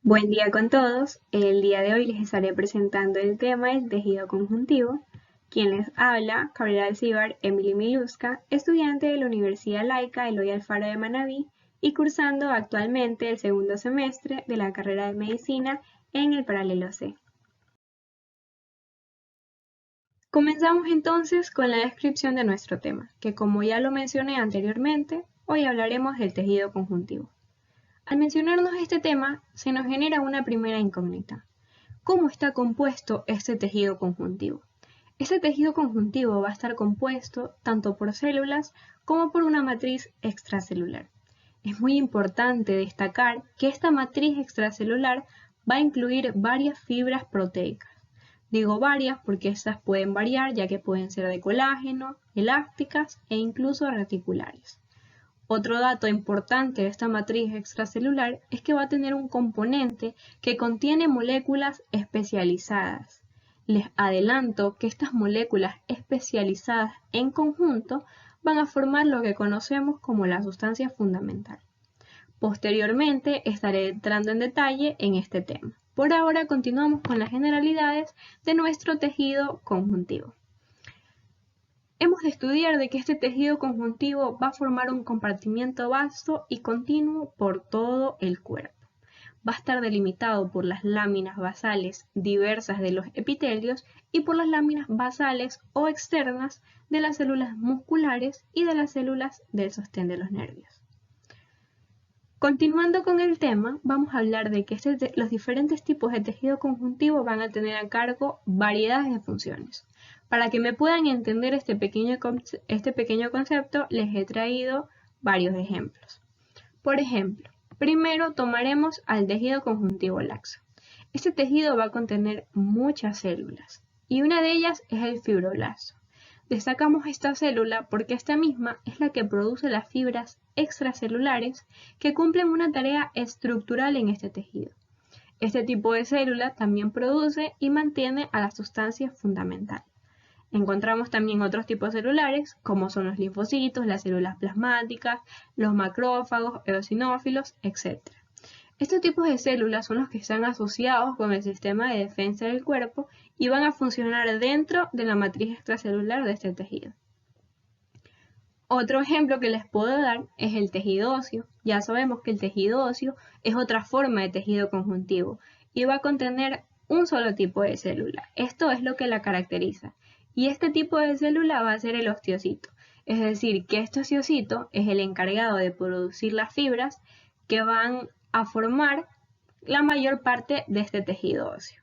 Buen día con todos. El día de hoy les estaré presentando el tema del tejido conjuntivo. Quien les habla, Cabrera Alcíbar Emily Miluska, estudiante de la Universidad Laica Eloy Alfaro de Manabí y cursando actualmente el segundo semestre de la carrera de Medicina en el Paralelo C. Comenzamos entonces con la descripción de nuestro tema, que como ya lo mencioné anteriormente, hoy hablaremos del tejido conjuntivo. Al mencionarnos este tema, se nos genera una primera incógnita. ¿Cómo está compuesto este tejido conjuntivo? Este tejido conjuntivo va a estar compuesto tanto por células como por una matriz extracelular. Es muy importante destacar que esta matriz extracelular va a incluir varias fibras proteicas. Digo varias porque estas pueden variar ya que pueden ser de colágeno, elásticas e incluso reticulares. Otro dato importante de esta matriz extracelular es que va a tener un componente que contiene moléculas especializadas. Les adelanto que estas moléculas especializadas en conjunto van a formar lo que conocemos como la sustancia fundamental. Posteriormente estaré entrando en detalle en este tema. Por ahora continuamos con las generalidades de nuestro tejido conjuntivo. Hemos de estudiar de que este tejido conjuntivo va a formar un compartimiento vasto y continuo por todo el cuerpo. Va a estar delimitado por las láminas basales diversas de los epitelios y por las láminas basales o externas de las células musculares y de las células del sostén de los nervios. Continuando con el tema, vamos a hablar de que los diferentes tipos de tejido conjuntivo van a tener a cargo variedades de funciones. Para que me puedan entender este pequeño concepto, les he traído varios ejemplos. Por ejemplo, primero tomaremos al tejido conjuntivo laxo. Este tejido va a contener muchas células y una de ellas es el fibroblasto. Destacamos esta célula porque esta misma es la que produce las fibras extracelulares que cumplen una tarea estructural en este tejido. Este tipo de célula también produce y mantiene a la sustancia fundamental. Encontramos también otros tipos celulares, como son los linfocitos, las células plasmáticas, los macrófagos, eosinófilos, etc. Estos tipos de células son los que están asociados con el sistema de defensa del cuerpo y van a funcionar dentro de la matriz extracelular de este tejido. Otro ejemplo que les puedo dar es el tejido óseo. Ya sabemos que el tejido óseo es otra forma de tejido conjuntivo y va a contener un solo tipo de célula. Esto es lo que la caracteriza. Y este tipo de célula va a ser el osteocito. Es decir, que este osteocito es el encargado de producir las fibras que van a formar la mayor parte de este tejido óseo.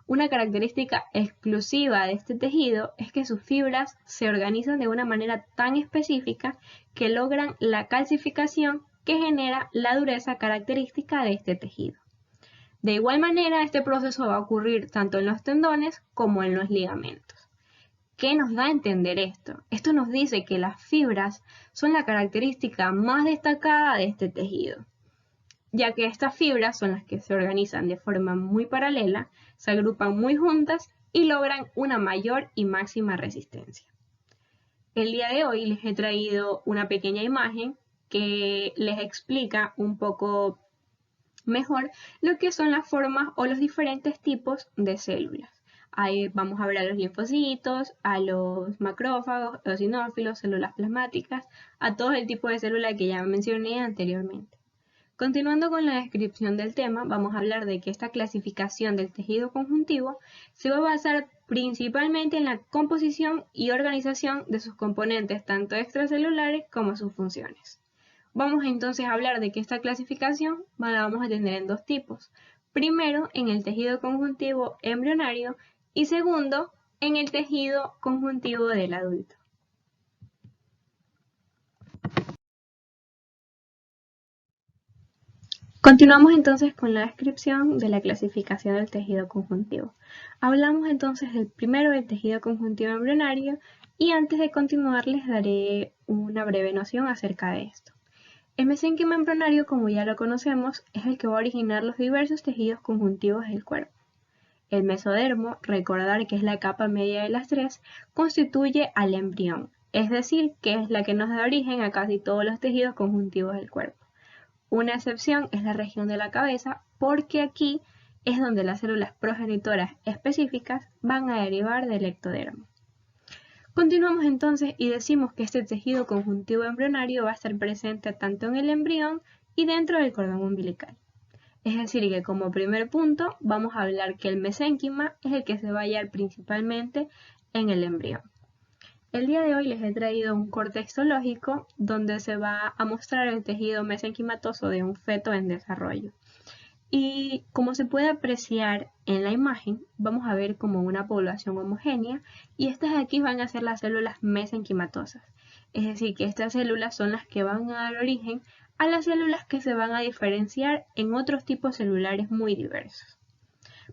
Una característica exclusiva de este tejido es que sus fibras se organizan de una manera tan específica que logran la calcificación que genera la dureza característica de este tejido. De igual manera, este proceso va a ocurrir tanto en los tendones como en los ligamentos. ¿Qué nos da a entender esto? Esto nos dice que las fibras son la característica más destacada de este tejido, ya que estas fibras son las que se organizan de forma muy paralela, se agrupan muy juntas y logran una mayor y máxima resistencia. El día de hoy les he traído una pequeña imagen que les explica un poco mejor lo que son las formas o los diferentes tipos de células. Ahí vamos a ver a los linfocitos, a los macrófagos, eosinófilos, células plasmáticas, a todo el tipo de célula que ya mencioné anteriormente. Continuando con la descripción del tema, vamos a hablar de que esta clasificación del tejido conjuntivo se va a basar principalmente en la composición y organización de sus componentes, tanto extracelulares como sus funciones. Vamos entonces a hablar de que esta clasificación la vamos a tener en dos tipos. Primero, en el tejido conjuntivo embrionario y segundo, en el tejido conjuntivo del adulto. Continuamos entonces con la descripción de la clasificación del tejido conjuntivo. Hablamos entonces primero del tejido conjuntivo embrionario y antes de continuar les daré una breve noción acerca de esto. El mesénquima embrionario, como ya lo conocemos, es el que va a originar los diversos tejidos conjuntivos del cuerpo. El mesodermo, recordar que es la capa media de las tres, constituye al embrión, es decir, que es la que nos da origen a casi todos los tejidos conjuntivos del cuerpo. Una excepción es la región de la cabeza, porque aquí es donde las células progenitoras específicas van a derivar del ectodermo. Continuamos entonces y decimos que este tejido conjuntivo embrionario va a estar presente tanto en el embrión y dentro del cordón umbilical. Es decir, que como primer punto vamos a hablar que el mesénquima es el que se va a hallar principalmente en el embrión. El día de hoy les he traído un corte histológico donde se va a mostrar el tejido mesenquimatoso de un feto en desarrollo. Y como se puede apreciar en la imagen, vamos a ver como una población homogénea y estas de aquí van a ser las células mesenquimatosas. Es decir, que estas células son las que van a dar origen a las células que se van a diferenciar en otros tipos celulares muy diversos.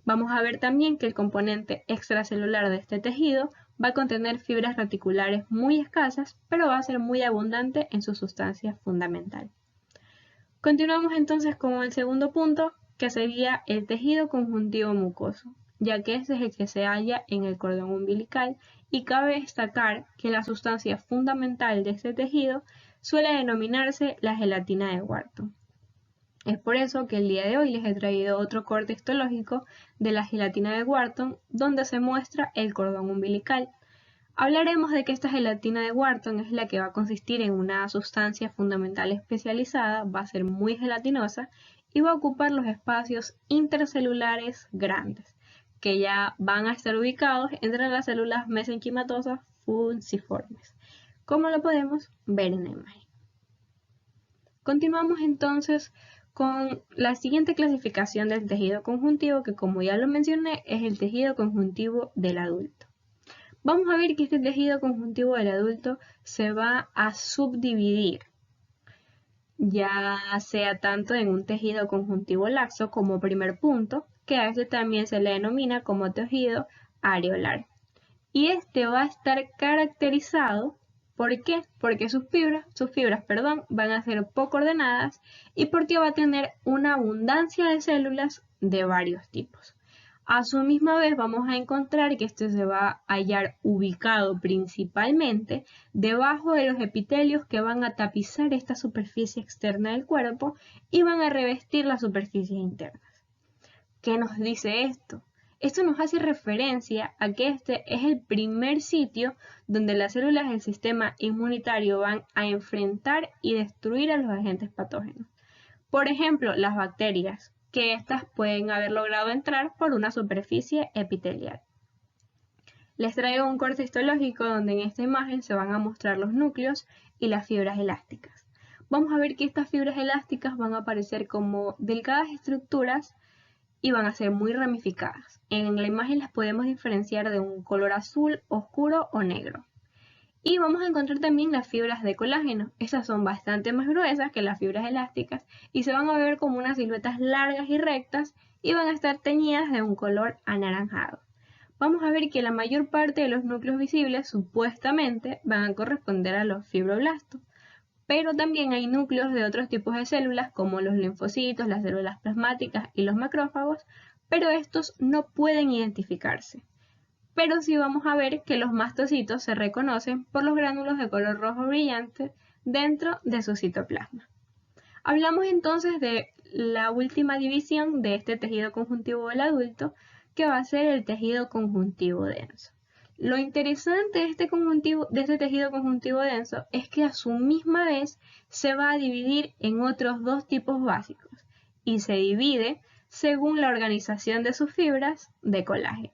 Vamos a ver también que el componente extracelular de este tejido va a contener fibras reticulares muy escasas, pero va a ser muy abundante en su sustancia fundamental. Continuamos entonces con el segundo punto, que sería el tejido conjuntivo mucoso, ya que este es el que se halla en el cordón umbilical y cabe destacar que la sustancia fundamental de este tejido suele denominarse la gelatina de Wharton. Es por eso que el día de hoy les he traído otro corte histológico de la gelatina de Wharton, donde se muestra el cordón umbilical. Hablaremos de que esta gelatina de Wharton es la que va a consistir en una sustancia fundamental especializada, va a ser muy gelatinosa y va a ocupar los espacios intercelulares grandes, que ya van a estar ubicados entre las células mesenquimatosas fusiformes, como lo podemos ver en la imagen. Continuamos entonces con la siguiente clasificación del tejido conjuntivo, que como ya lo mencioné, es el tejido conjuntivo del adulto. Vamos a ver que este tejido conjuntivo del adulto se va a subdividir, ya sea tanto en un tejido conjuntivo laxo como primer punto, que a este también se le denomina como tejido areolar. Y este va a estar caracterizado, ¿por qué? Porque sus fibras, van a ser poco ordenadas y porque va a tener una abundancia de células de varios tipos. A su misma vez vamos a encontrar que este se va a hallar ubicado principalmente debajo de los epitelios que van a tapizar esta superficie externa del cuerpo y van a revestir las superficies internas. ¿Qué nos dice esto? Esto nos hace referencia a que este es el primer sitio donde las células del sistema inmunitario van a enfrentar y destruir a los agentes patógenos. Por ejemplo, las bacterias, que éstas pueden haber logrado entrar por una superficie epitelial. Les traigo un corte histológico donde en esta imagen se van a mostrar los núcleos y las fibras elásticas. Vamos a ver que estas fibras elásticas van a aparecer como delgadas estructuras y van a ser muy ramificadas. En la imagen las podemos diferenciar de un color azul, oscuro o negro. Y vamos a encontrar también las fibras de colágeno. Estas son bastante más gruesas que las fibras elásticas y se van a ver como unas siluetas largas y rectas y van a estar teñidas de un color anaranjado. Vamos a ver que la mayor parte de los núcleos visibles supuestamente van a corresponder a los fibroblastos, pero también hay núcleos de otros tipos de células como los linfocitos, las células plasmáticas y los macrófagos, pero estos no pueden identificarse. Pero sí vamos a ver que los mastocitos se reconocen por los gránulos de color rojo brillante dentro de su citoplasma. Hablamos entonces de la última división de este tejido conjuntivo del adulto, que va a ser el tejido conjuntivo denso. Lo interesante de este tejido conjuntivo denso es que a su misma vez se va a dividir en otros dos tipos básicos y se divide según la organización de sus fibras de colágeno.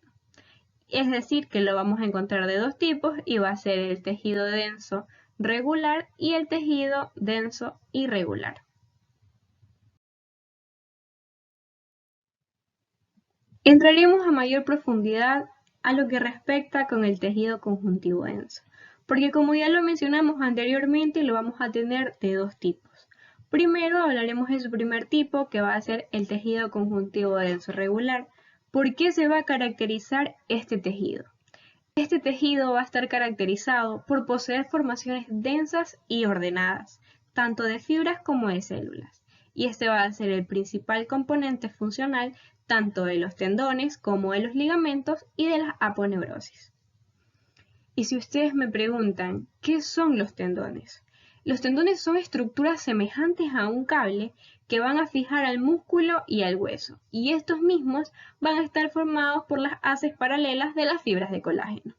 Es decir, que lo vamos a encontrar de dos tipos y va a ser el tejido denso regular y el tejido denso irregular. Entraremos a mayor profundidad a lo que respecta con el tejido conjuntivo denso, porque como ya lo mencionamos anteriormente, lo vamos a tener de dos tipos. Primero hablaremos de su primer tipo, que va a ser el tejido conjuntivo denso regular. ¿Por qué se va a caracterizar este tejido? Este tejido va a estar caracterizado por poseer formaciones densas y ordenadas, tanto de fibras como de células, y este va a ser el principal componente funcional tanto de los tendones como de los ligamentos y de la aponeurosis. Y si ustedes me preguntan, ¿qué son los tendones? Los tendones son estructuras semejantes a un cable que van a fijar al músculo y al hueso, y estos mismos van a estar formados por las haces paralelas de las fibras de colágeno.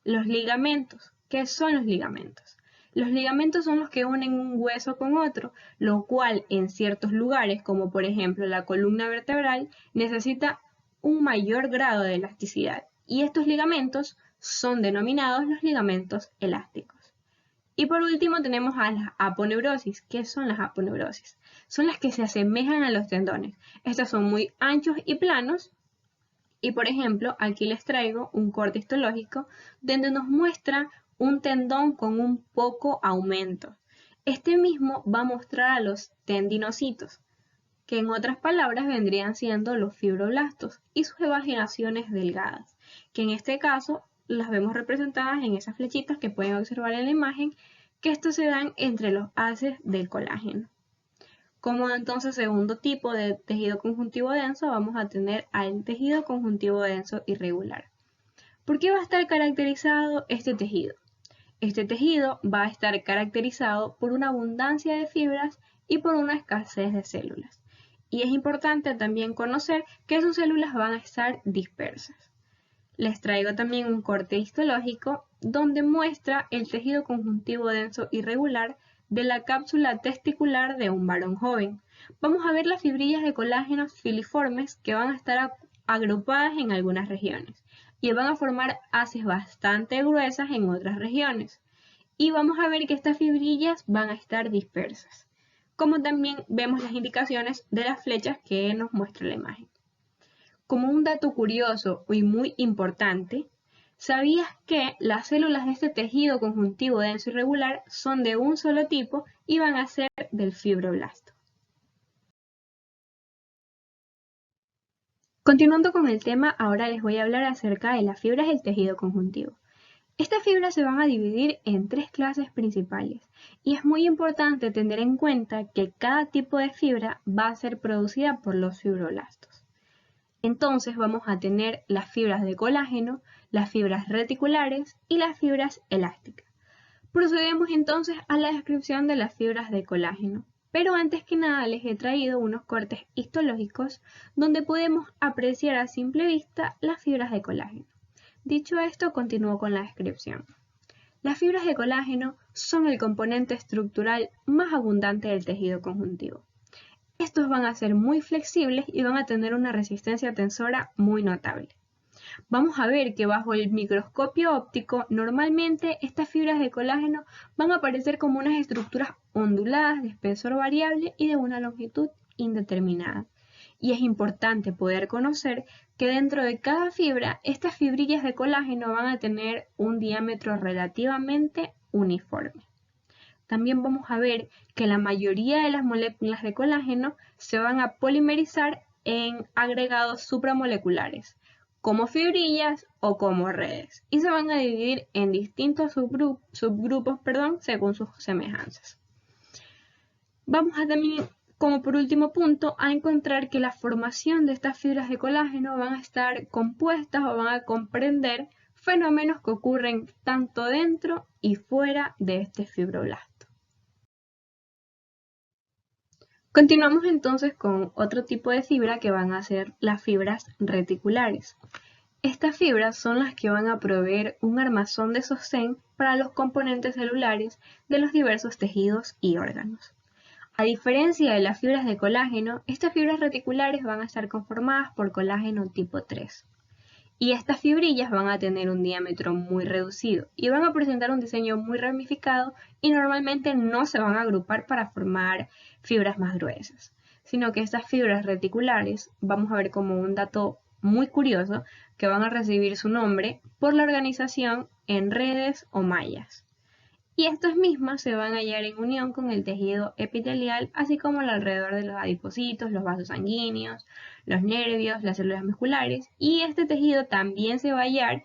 Los ligamentos. ¿Qué son los ligamentos? Los ligamentos son los que unen un hueso con otro, lo cual en ciertos lugares, como por ejemplo la columna vertebral, necesita un mayor grado de elasticidad, y estos ligamentos son denominados los ligamentos elásticos. Y por último tenemos a las aponeurosis. ¿Qué son las aponeurosis? Son las que se asemejan a los tendones. Estos son muy anchos y planos. Y por ejemplo, aquí les traigo un corte histológico donde nos muestra un tendón con un poco aumento. Este mismo va a mostrar a los tendinocitos, que en otras palabras vendrían siendo los fibroblastos y sus evaginaciones delgadas, que en este caso las vemos representadas en esas flechitas que pueden observar en la imagen, que estos se dan entre los haces del colágeno. Como entonces segundo tipo de tejido conjuntivo denso, vamos a tener al tejido conjuntivo denso irregular. ¿Por qué va a estar caracterizado este tejido? Este tejido va a estar caracterizado por una abundancia de fibras y por una escasez de células. Y es importante también conocer que sus células van a estar dispersas. Les traigo también un corte histológico donde muestra el tejido conjuntivo denso irregular de la cápsula testicular de un varón joven. Vamos a ver las fibrillas de colágeno filiformes que van a estar agrupadas en algunas regiones y van a formar haces bastante gruesas en otras regiones. Y vamos a ver que estas fibrillas van a estar dispersas, como también vemos las indicaciones de las flechas que nos muestra la imagen. Como un dato curioso y muy importante, ¿sabías que las células de este tejido conjuntivo denso irregular son de un solo tipo y van a ser del fibroblasto? Continuando con el tema, ahora les voy a hablar acerca de las fibras del tejido conjuntivo. Estas fibras se van a dividir en tres clases principales y es muy importante tener en cuenta que cada tipo de fibra va a ser producida por los fibroblastos. Entonces vamos a tener las fibras de colágeno, las fibras reticulares y las fibras elásticas. Procedemos entonces a la descripción de las fibras de colágeno, pero antes que nada les he traído unos cortes histológicos donde podemos apreciar a simple vista las fibras de colágeno. Dicho esto, continúo con la descripción. Las fibras de colágeno son el componente estructural más abundante del tejido conjuntivo. Estos van a ser muy flexibles y van a tener una resistencia tensora muy notable. Vamos a ver que bajo el microscopio óptico, normalmente estas fibras de colágeno van a aparecer como unas estructuras onduladas de espesor variable y de una longitud indeterminada. Y es importante poder conocer que dentro de cada fibra, estas fibrillas de colágeno van a tener un diámetro relativamente uniforme. También vamos a ver que la mayoría de las moléculas de colágeno se van a polimerizar en agregados supramoleculares, como fibrillas o como redes, y se van a dividir en distintos subgrupos, según sus semejanzas. Vamos a también, como por último punto, a encontrar que la formación de estas fibras de colágeno van a estar compuestas o van a comprender fenómenos que ocurren tanto dentro y fuera de este fibroblasto. Continuamos entonces con otro tipo de fibra que van a ser las fibras reticulares. Estas fibras son las que van a proveer un armazón de sostén para los componentes celulares de los diversos tejidos y órganos. A diferencia de las fibras de colágeno, estas fibras reticulares van a estar conformadas por colágeno tipo 3. Y estas fibrillas van a tener un diámetro muy reducido y van a presentar un diseño muy ramificado y normalmente no se van a agrupar para formar fibras más gruesas, sino que estas fibras reticulares, vamos a ver como un dato muy curioso, que van a recibir su nombre por la organización en redes o mallas. Y estas mismas se van a hallar en unión con el tejido epitelial, así como alrededor de los adipocitos, los vasos sanguíneos, los nervios, las células musculares, y este tejido también se va a hallar,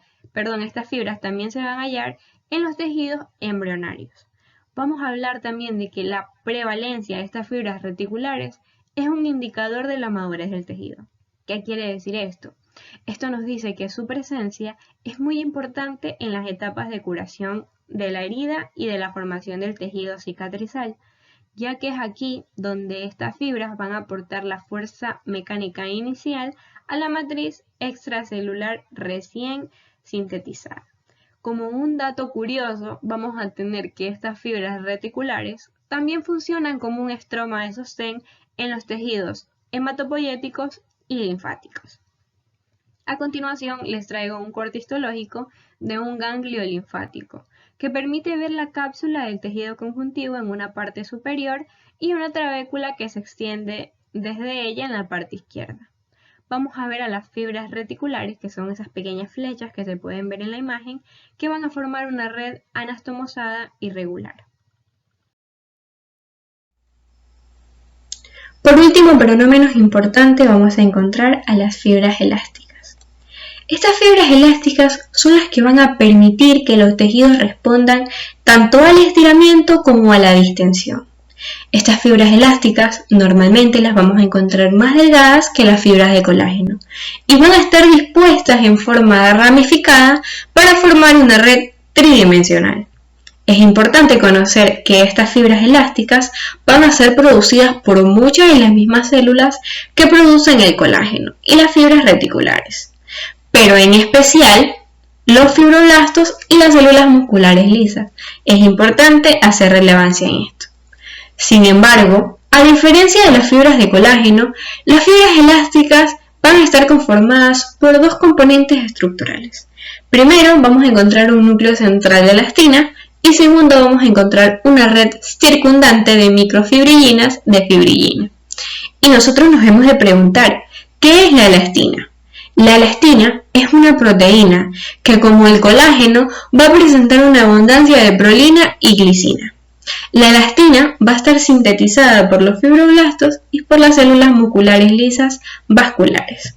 estas fibras también se van a hallar en los tejidos embrionarios. Vamos a hablar también de que la prevalencia de estas fibras reticulares es un indicador de la madurez del tejido. ¿Qué quiere decir esto? Esto nos dice que su presencia es muy importante en las etapas de curación de la herida y de la formación del tejido cicatrizal, ya que es aquí donde estas fibras van a aportar la fuerza mecánica inicial a la matriz extracelular recién sintetizada. Como un dato curioso, vamos a tener que estas fibras reticulares también funcionan como un estroma de sostén en los tejidos hematopoyéticos y linfáticos. A continuación les traigo un corte histológico de un ganglio linfático, que permite ver la cápsula del tejido conjuntivo en una parte superior y una trabécula que se extiende desde ella en la parte izquierda. Vamos a ver a las fibras reticulares, que son esas pequeñas flechas que se pueden ver en la imagen, que van a formar una red anastomosada irregular. Por último, pero no menos importante, vamos a encontrar a las fibras elásticas. Estas fibras elásticas son las que van a permitir que los tejidos respondan tanto al estiramiento como a la distensión. Estas fibras elásticas normalmente las vamos a encontrar más delgadas que las fibras de colágeno y van a estar dispuestas en forma ramificada para formar una red tridimensional. Es importante conocer que estas fibras elásticas van a ser producidas por muchas de las mismas células que producen el colágeno y las fibras reticulares, pero en especial los fibroblastos y las células musculares lisas. Es importante hacer relevancia en esto. Sin embargo, a diferencia de las fibras de colágeno, las fibras elásticas van a estar conformadas por dos componentes estructurales. Primero, vamos a encontrar un núcleo central de elastina y segundo, vamos a encontrar una red circundante de microfibrillinas de fibrillina. Y nosotros nos hemos de preguntar, ¿qué es la elastina? La elastina es una proteína que, como el colágeno, va a presentar una abundancia de prolina y glicina. La elastina va a estar sintetizada por los fibroblastos y por las células musculares lisas vasculares.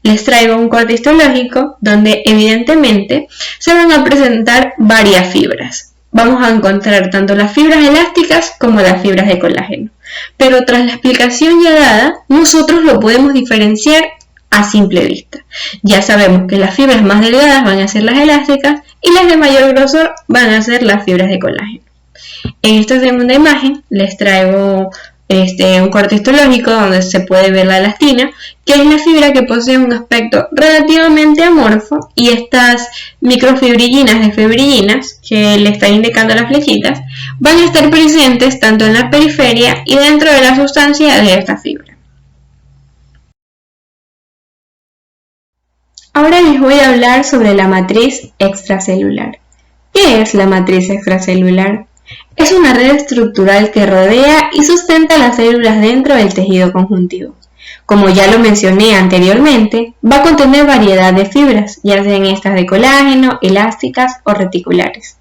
Les traigo un corte histológico donde evidentemente se van a presentar varias fibras. Vamos a encontrar tanto las fibras elásticas como las fibras de colágeno. Pero tras la explicación ya dada, nosotros lo podemos diferenciar a simple vista. Ya sabemos que las fibras más delgadas van a ser las elásticas y las de mayor grosor van a ser las fibras de colágeno. En esta segunda imagen les traigo un corte histológico donde se puede ver la elastina, que es la fibra que posee un aspecto relativamente amorfo, y estas microfibrillinas de fibrillinas, que le están indicando las flechitas, van a estar presentes tanto en la periferia y dentro de la sustancia de esta fibra. Ahora les voy a hablar sobre la matriz extracelular. ¿Qué es la matriz extracelular? Es una red estructural que rodea y sustenta las células dentro del tejido conjuntivo. Como ya lo mencioné anteriormente, va a contener variedad de fibras, ya sean estas de colágeno, elásticas o reticulares.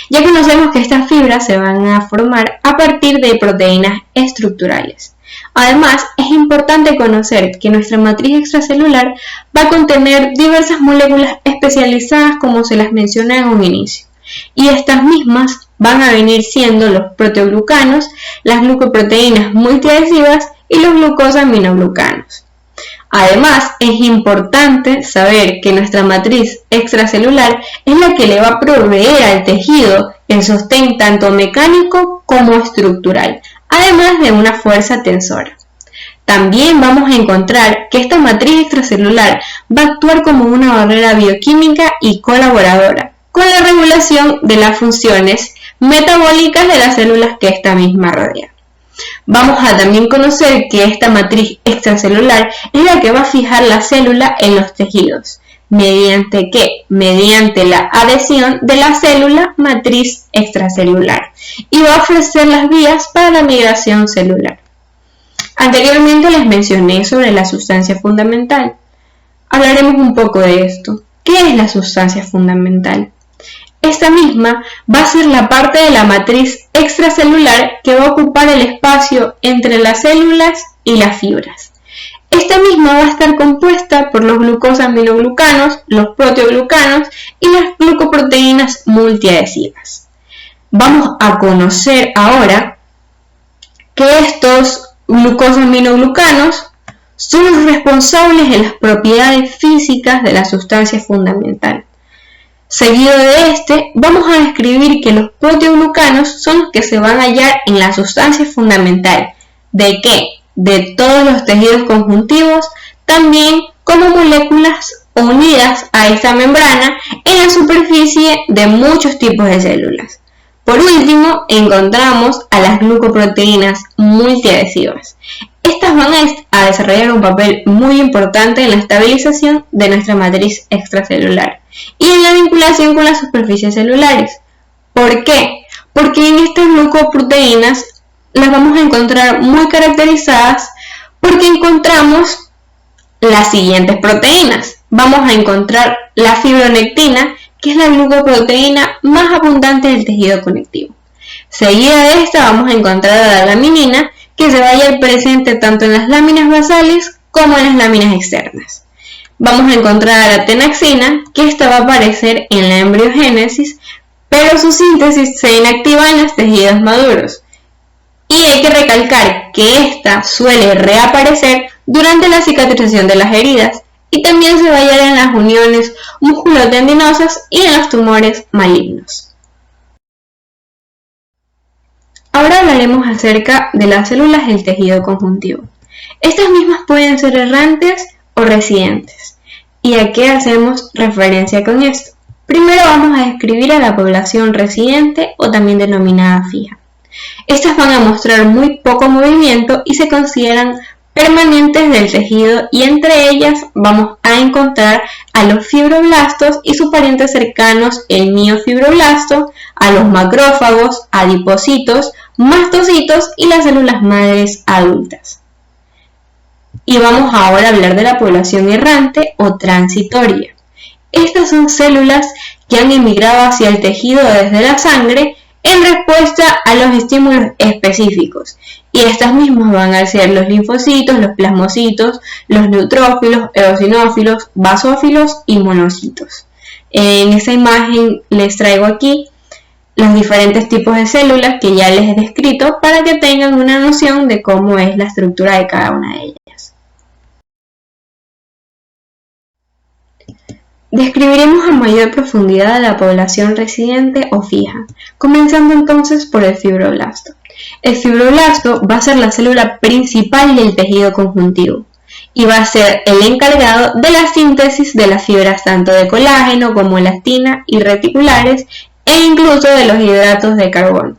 Ya conocemos que estas fibras se van a formar a partir de proteínas estructurales. Además, es importante conocer que nuestra matriz extracelular va a contener diversas moléculas especializadas, como se las mencioné en un inicio, y estas mismas van a venir siendo los proteoglucanos, las glucoproteínas multiadhesivas y los glucosaminoglucanos. Además, es importante saber que nuestra matriz extracelular es la que le va a proveer al tejido el sostén tanto mecánico como estructural, además de una fuerza tensora. También vamos a encontrar que esta matriz extracelular va a actuar como una barrera bioquímica y colaboradora con la regulación de las funciones metabólicas de las células que esta misma rodea. Vamos a también conocer que esta matriz extracelular es la que va a fijar la célula en los tejidos. ¿Mediante qué? Mediante la adhesión de la célula matriz extracelular, y va a ofrecer las vías para la migración celular. Anteriormente les mencioné sobre la sustancia fundamental. Hablaremos un poco de esto. ¿Qué es la sustancia fundamental? Esta misma va a ser la parte de la matriz extracelular que va a ocupar el espacio entre las células y las fibras. Esta misma va a estar compuesta por los glucosaminoglucanos, los proteoglucanos y las glucoproteínas multiadhesivas. Vamos a conocer ahora que estos glucosaminoglucanos son los responsables de las propiedades físicas de la sustancia fundamental. Seguido de este, vamos a describir que los proteoglucanos son los que se van a hallar en la sustancia fundamental. ¿De qué? De todos los tejidos conjuntivos, también como moléculas unidas a esta membrana en la superficie de muchos tipos de células. Por último, encontramos a las glucoproteínas multiadhesivas. Estas van a desarrollar un papel muy importante en la estabilización de nuestra matriz extracelular y en la vinculación con las superficies celulares. ¿Por qué? Porque en estas glucoproteínas las vamos a encontrar muy caracterizadas porque encontramos las siguientes proteínas. Vamos a encontrar la fibronectina, que es la glucoproteína más abundante del tejido conectivo. Seguida de esta vamos a encontrar a la laminina, que se va a hallar presente tanto en las láminas basales como en las láminas externas. Vamos a encontrar a la tenaxina, que esta va a aparecer en la embriogénesis, pero su síntesis se inactiva en los tejidos maduros. Y hay que recalcar que esta suele reaparecer durante la cicatrización de las heridas y también se va a hallar en las uniones musculotendinosas y en los tumores malignos. Ahora hablaremos acerca de las células del tejido conjuntivo. Estas mismas pueden ser errantes o residentes. ¿Y a qué hacemos referencia con esto? Primero vamos a describir a la población residente o también denominada fija. Estas van a mostrar muy poco movimiento y se consideran permanentes del tejido, y entre ellas vamos a encontrar a los fibroblastos y sus parientes cercanos, el miofibroblasto, a los macrófagos, adipocitos, mastocitos y las células madres adultas. Y vamos ahora a hablar de la población errante o transitoria. Estas son células que han emigrado hacia el tejido desde la sangre en respuesta a los estímulos específicos, y estas mismas van a ser los linfocitos, los plasmocitos, los neutrófilos, eosinófilos, basófilos y monocitos. En esta imagen les traigo aquí los diferentes tipos de células que ya les he descrito para que tengan una noción de cómo es la estructura de cada una de ellas. Describiremos a mayor profundidad la población residente o fija, comenzando entonces por el fibroblasto. El fibroblasto va a ser la célula principal del tejido conjuntivo y va a ser el encargado de la síntesis de las fibras tanto de colágeno como elastina y reticulares e incluso de los hidratos de carbono.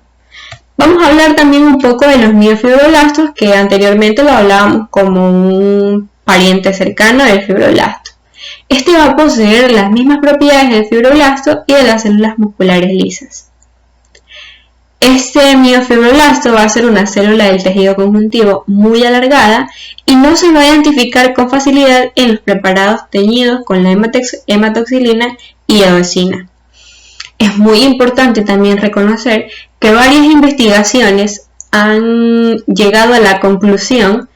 Vamos a hablar también un poco de los miofibroblastos, que anteriormente lo hablábamos como un pariente cercano del fibroblasto. Este va a poseer las mismas propiedades del fibroblasto y de las células musculares lisas. Este miofibroblasto va a ser una célula del tejido conjuntivo muy alargada y no se va a identificar con facilidad en los preparados teñidos con la hematoxilina y eosina. Es muy importante también reconocer que varias investigaciones han llegado a la conclusión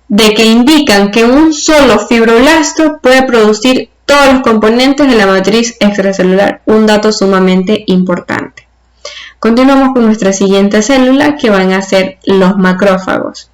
de que indican que un solo fibroblasto puede producir todos los componentes de la matriz extracelular, un dato sumamente importante. Continuamos con nuestra siguiente célula, que van a ser los macrófagos.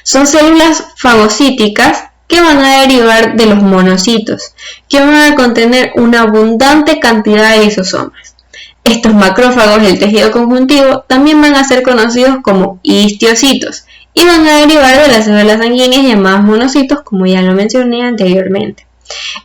Son células fagocíticas que van a derivar de los monocitos, que van a contener una abundante cantidad de lisosomas. Estos macrófagos del tejido conjuntivo también van a ser conocidos como histiocitos y van a derivar de las células sanguíneas llamadas monocitos, como ya lo mencioné anteriormente.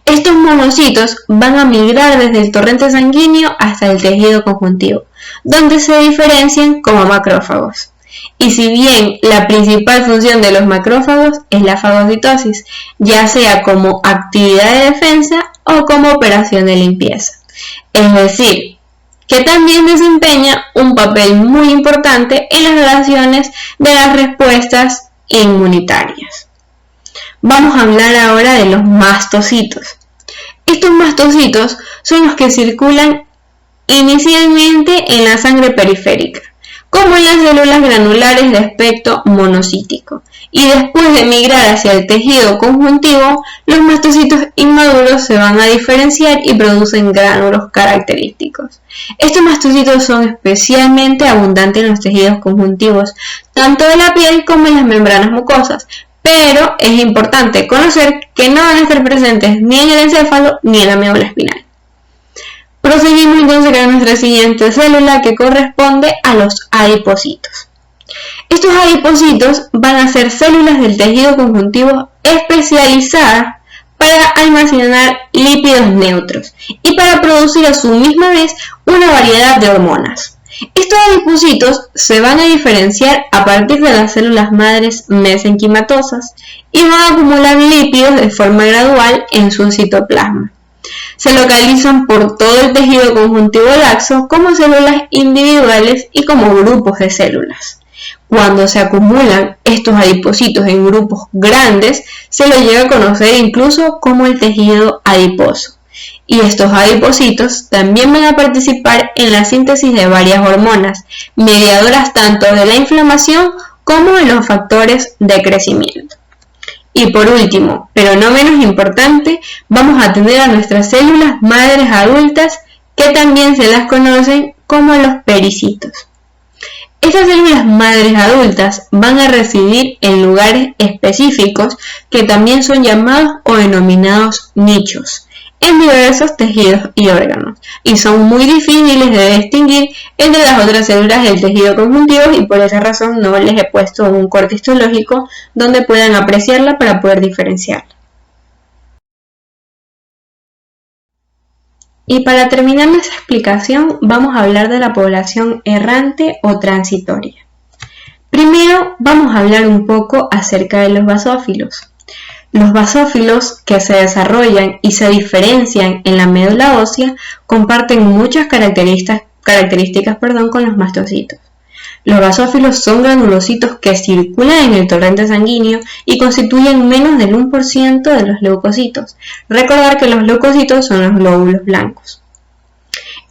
Estos monocitos van a migrar desde el torrente sanguíneo hasta el tejido conjuntivo, donde se diferencian como macrófagos. Y si bien la principal función de los macrófagos es la fagocitosis, ya sea como actividad de defensa o como operación de limpieza. Es decir, que también desempeña un papel muy importante en las relaciones de las respuestas inmunitarias. Vamos a hablar ahora de los mastocitos. Estos mastocitos son los que circulan inicialmente en la sangre periférica, como en las células granulares de aspecto monocítico, y después de migrar hacia el tejido conjuntivo, los mastocitos inmaduros se van a diferenciar y producen gránulos característicos. Estos mastocitos son especialmente abundantes en los tejidos conjuntivos, tanto de la piel como en las membranas mucosas, pero es importante conocer que no van a estar presentes ni en el encéfalo ni en la médula espinal. Proseguimos entonces con nuestra siguiente célula, que corresponde a los adipocitos. Estos adipocitos van a ser células del tejido conjuntivo especializadas para almacenar lípidos neutros y para producir a su misma vez una variedad de hormonas. Estos adipocitos se van a diferenciar a partir de las células madres mesenquimatosas y van a acumular lípidos de forma gradual en su citoplasma. Se localizan por todo el tejido conjuntivo laxo como células individuales y como grupos de células. Cuando se acumulan estos adipocitos en grupos grandes, se los llega a conocer incluso como el tejido adiposo. Y estos adipocitos también van a participar en la síntesis de varias hormonas, mediadoras tanto de la inflamación como de los factores de crecimiento. Y por último, pero no menos importante, vamos a tener a nuestras células madres adultas, que también se las conocen como los pericitos. Estas células madres adultas van a residir en lugares específicos que también son llamados o denominados nichos en diversos tejidos y órganos, y son muy difíciles de distinguir entre las otras células del tejido conjuntivo, y por esa razón no les he puesto un corte histológico donde puedan apreciarla para poder diferenciarla. Y para terminar nuestra explicación, vamos a hablar de la población errante o transitoria. Primero vamos a hablar un poco acerca de los basófilos. Los basófilos, que se desarrollan y se diferencian en la médula ósea, comparten muchas características con los mastocitos. Los basófilos son granulocitos que circulan en el torrente sanguíneo y constituyen menos del 1% de los leucocitos. Recordar que los leucocitos son los glóbulos blancos.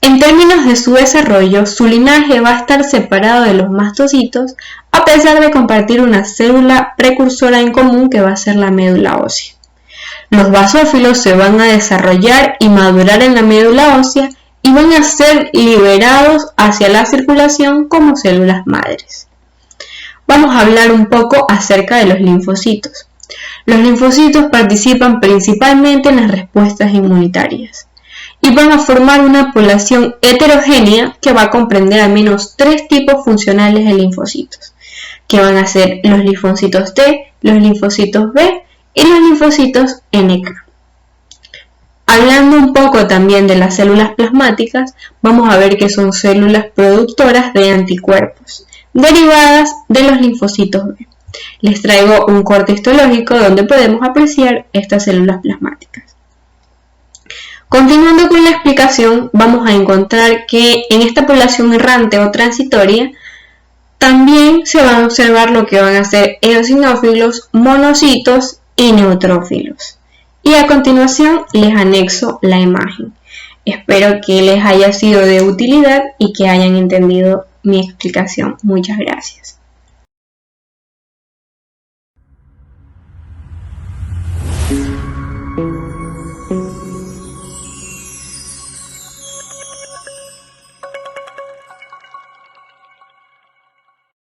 En términos de su desarrollo, su linaje va a estar separado de los mastocitos, a pesar de compartir una célula precursora en común que va a ser la médula ósea. Los basófilos se van a desarrollar y madurar en la médula ósea y van a ser liberados hacia la circulación como células madres. Vamos a hablar un poco acerca de los linfocitos. Los linfocitos participan principalmente en las respuestas inmunitarias y van a formar una población heterogénea que va a comprender al menos 3 tipos funcionales de linfocitos, que van a ser los linfocitos T, los linfocitos B y los linfocitos NK. Hablando un poco también de las células plasmáticas, vamos a ver que son células productoras de anticuerpos, derivadas de los linfocitos B. Les traigo un corte histológico donde podemos apreciar estas células plasmáticas. Continuando con la explicación, vamos a encontrar que en esta población errante o transitoria también se van a observar lo que van a ser eosinófilos, monocitos y neutrófilos. Y a continuación les anexo la imagen. Espero que les haya sido de utilidad y que hayan entendido mi explicación. Muchas gracias.